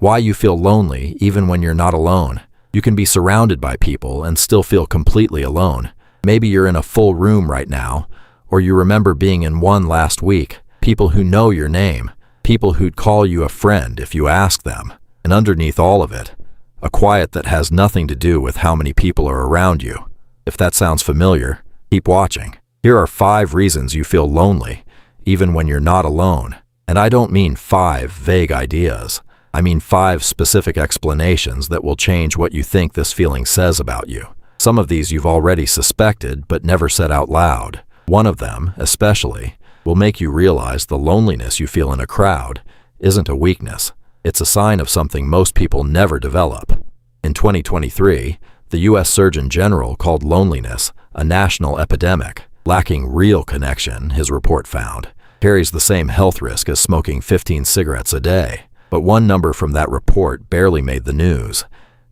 Why you feel lonely even when you're not alone. You can be surrounded by people and still feel completely alone. Maybe you're in a full room right now, or you remember being in one last week. People who know your name, people who'd call you a friend if you ask them. And underneath all of it, a quiet that has nothing to do with how many people are around you. If that sounds familiar, keep watching. Here are 5 reasons you feel lonely, even when you're not alone. And I don't mean 5 vague ideas. I mean 5 specific explanations that will change what you think this feeling says about you. Some of these you've already suspected but never said out loud. One of them, especially, will make you realize the loneliness you feel in a crowd isn't a weakness. It's a sign of something most people never develop. In 2023, the U.S. Surgeon General called loneliness a national epidemic. Lacking real connection, his report found, carries the same health risk as smoking 15 cigarettes a day. But one number from that report barely made the news.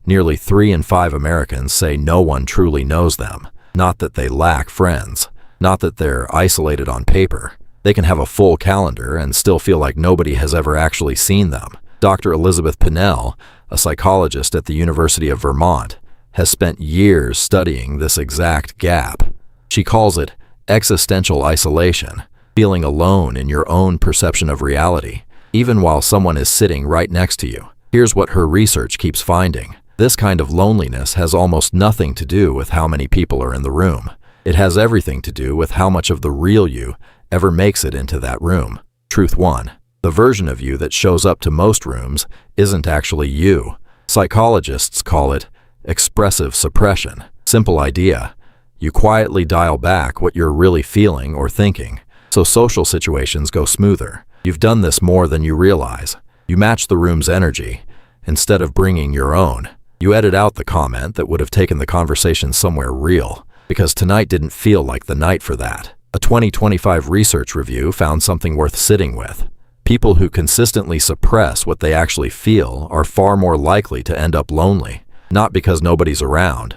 Nearly 3 in 5 Americans say no one truly knows them. Not that they lack friends. Not that they're isolated on paper. They can have a full calendar and still feel like nobody has ever actually seen them. Dr. Elizabeth Pinnell, a psychologist at the University of Vermont, has spent years studying this exact gap. She calls it existential isolation, feeling alone in your own perception of reality, even while someone is sitting right next to you. Here's what her research keeps finding. This kind of loneliness has almost nothing to do with how many people are in the room. It has everything to do with how much of the real you ever makes it into that room. Truth 1. The version of you that shows up to most rooms isn't actually you. Psychologists call it expressive suppression. Simple idea. You quietly dial back what you're really feeling or thinking, so social situations go smoother. You've done this more than you realize. You match the room's energy instead of bringing your own. You edit out the comment that would have taken the conversation somewhere real, because tonight didn't feel like the night for that. A 2025 research review found something worth sitting with. People who consistently suppress what they actually feel are far more likely to end up lonely, not because nobody's around,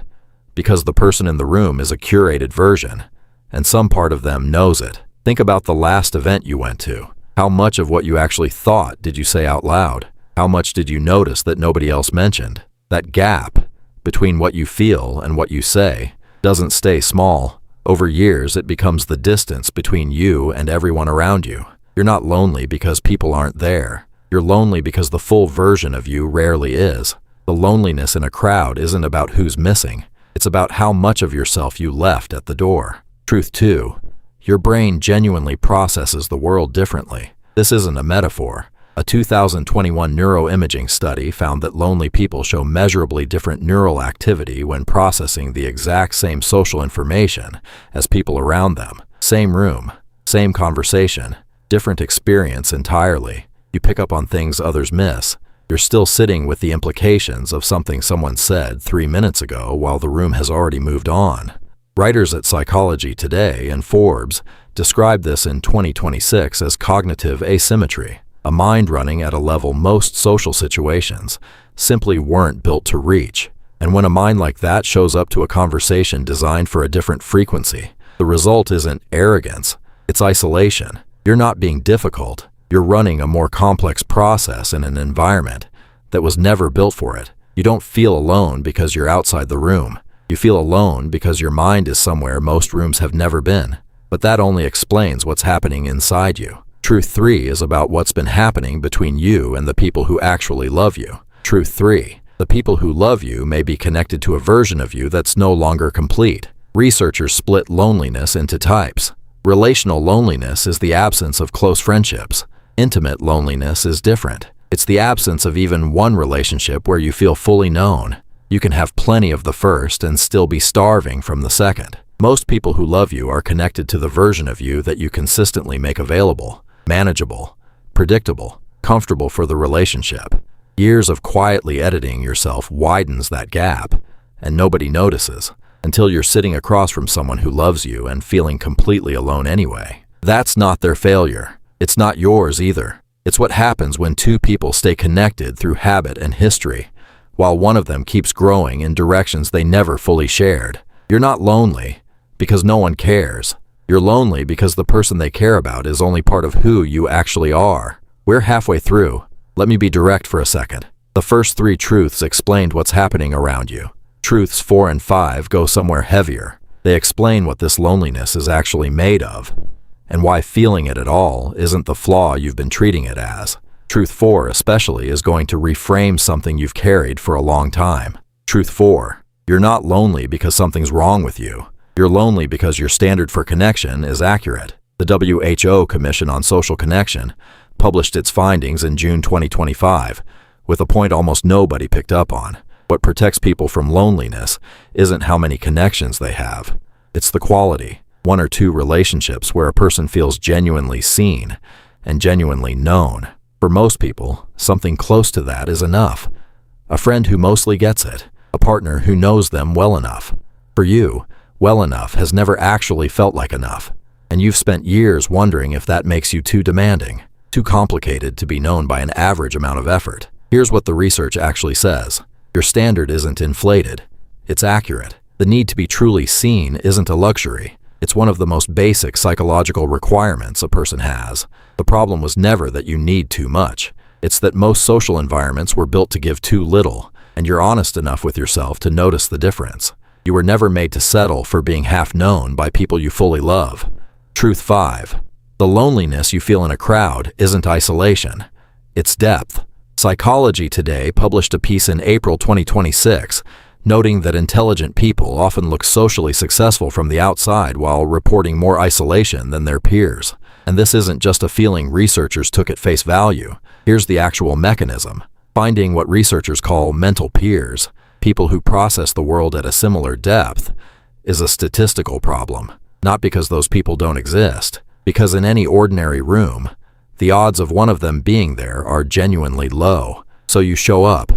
because the person in the room is a curated version, and some part of them knows it. Think about the last event you went to. How much of what you actually thought did you say out loud? How much did you notice that nobody else mentioned? That gap between what you feel and what you say doesn't stay small. Over years, it becomes the distance between you and everyone around you. You're not lonely because people aren't there. You're lonely because the full version of you rarely is. The loneliness in a crowd isn't about who's missing. It's about how much of yourself you left at the door. Truth 2. Your brain genuinely processes the world differently. This isn't a metaphor. A 2021 neuroimaging study found that lonely people show measurably different neural activity when processing the exact same social information as people around them. Same room, same conversation, different experience entirely. You pick up on things others miss. You're still sitting with the implications of something someone said 3 minutes ago while the room has already moved on. Writers at Psychology Today and Forbes described this in 2026 as cognitive asymmetry, a mind running at a level most social situations simply weren't built to reach. And when a mind like that shows up to a conversation designed for a different frequency, the result isn't arrogance, it's isolation. You're not being difficult. You're running a more complex process in an environment that was never built for it. You don't feel alone because you're outside the room. You feel alone because your mind is somewhere most rooms have never been. But that only explains what's happening inside you. Truth 3 is about what's been happening between you and the people who actually love you. Truth 3. The people who love you may be connected to a version of you that's no longer complete. Researchers split loneliness into types. Relational loneliness is the absence of close friendships. Intimate loneliness is different. It's the absence of even one relationship where you feel fully known. You can have plenty of the first and still be starving from the second. Most people who love you are connected to the version of you that you consistently make available, manageable, predictable, comfortable for the relationship. Years of quietly editing yourself widens that gap, and nobody notices until you're sitting across from someone who loves you and feeling completely alone anyway. That's not their failure. It's not yours either. It's what happens when two people stay connected through habit and history, while one of them keeps growing in directions they never fully shared. You're not lonely because no one cares. You're lonely because the person they care about is only part of who you actually are. We're halfway through. Let me be direct for a second. The first 3 truths explained what's happening around you. Truths 4 and 5 go somewhere heavier. They explain what this loneliness is actually made of, and why feeling it at all isn't the flaw you've been treating it as. Truth 4 especially is going to reframe something you've carried for a long time. Truth 4, you're not lonely because something's wrong with you. You're lonely because your standard for connection is accurate. The WHO Commission on Social Connection published its findings in June 2025, with a point almost nobody picked up on. What protects people from loneliness isn't how many connections they have. It's the quality. 1 or 2 relationships where a person feels genuinely seen and genuinely known. For most people, something close to that is enough. A friend who mostly gets it. A partner who knows them well enough. For you, well enough has never actually felt like enough. And you've spent years wondering if that makes you too demanding, too complicated to be known by an average amount of effort. Here's what the research actually says. Your standard isn't inflated. It's accurate. The need to be truly seen isn't a luxury. It's one of the most basic psychological requirements a person has. The problem was never that you need too much. It's that most social environments were built to give too little, and you're honest enough with yourself to notice the difference. You were never made to settle for being half known by people you fully love. Truth 5. The loneliness you feel in a crowd isn't isolation. It's depth. Psychology Today published a piece in April 2026, noting that intelligent people often look socially successful from the outside while reporting more isolation than their peers. And this isn't just a feeling researchers took at face value. Here's the actual mechanism. Finding what researchers call mental peers, people who process the world at a similar depth, is a statistical problem. Not because those people don't exist, because in any ordinary room, the odds of one of them being there are genuinely low. So you show up.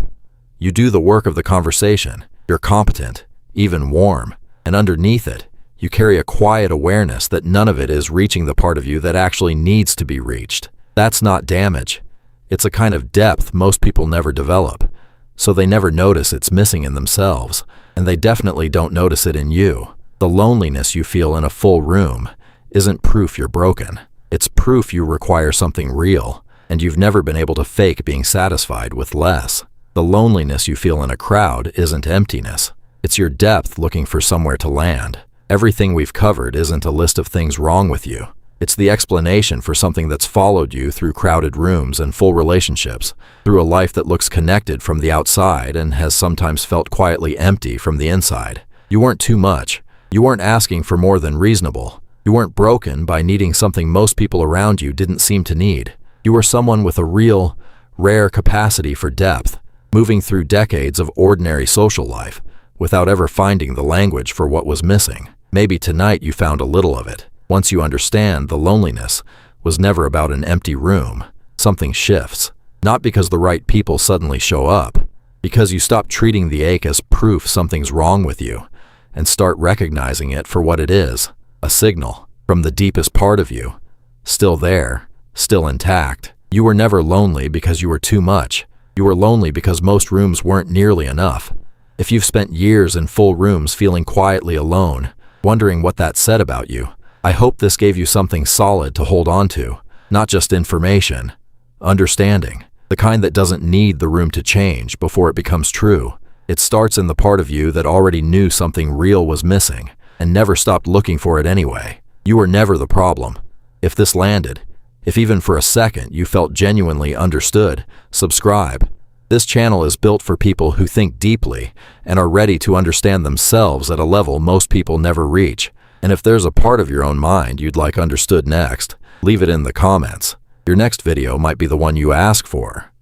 You do the work of the conversation. You're competent, even warm. And underneath it, you carry a quiet awareness that none of it is reaching the part of you that actually needs to be reached. That's not damage. It's a kind of depth most people never develop. So they never notice it's missing in themselves. And they definitely don't notice it in you. The loneliness you feel in a full room isn't proof you're broken. It's proof you require something real, and you've never been able to fake being satisfied with less. The loneliness you feel in a crowd isn't emptiness. It's your depth looking for somewhere to land. Everything we've covered isn't a list of things wrong with you. It's the explanation for something that's followed you through crowded rooms and full relationships, through a life that looks connected from the outside and has sometimes felt quietly empty from the inside. You weren't too much. You weren't asking for more than reasonable. You weren't broken by needing something most people around you didn't seem to need. You were someone with a real, rare capacity for depth, moving through decades of ordinary social life without ever finding the language for what was missing. Maybe tonight you found a little of it. Once you understand the loneliness was never about an empty room, something shifts. Not because the right people suddenly show up, because you stop treating the ache as proof something's wrong with you and start recognizing it for what it is. A signal from the deepest part of you, still there, still intact. You were never lonely because you were too much. You were lonely because most rooms weren't nearly enough. If you've spent years in full rooms feeling quietly alone, wondering what that said about you, I hope this gave you something solid to hold on to, not just information, understanding, the kind that doesn't need the room to change before it becomes true. It starts in the part of you that already knew something real was missing and never stopped looking for it anyway. You were never the problem. If this landed, if even for a second you felt genuinely understood, subscribe. This channel is built for people who think deeply and are ready to understand themselves at a level most people never reach. And if there's a part of your own mind you'd like understood next, leave it in the comments. Your next video might be the one you ask for.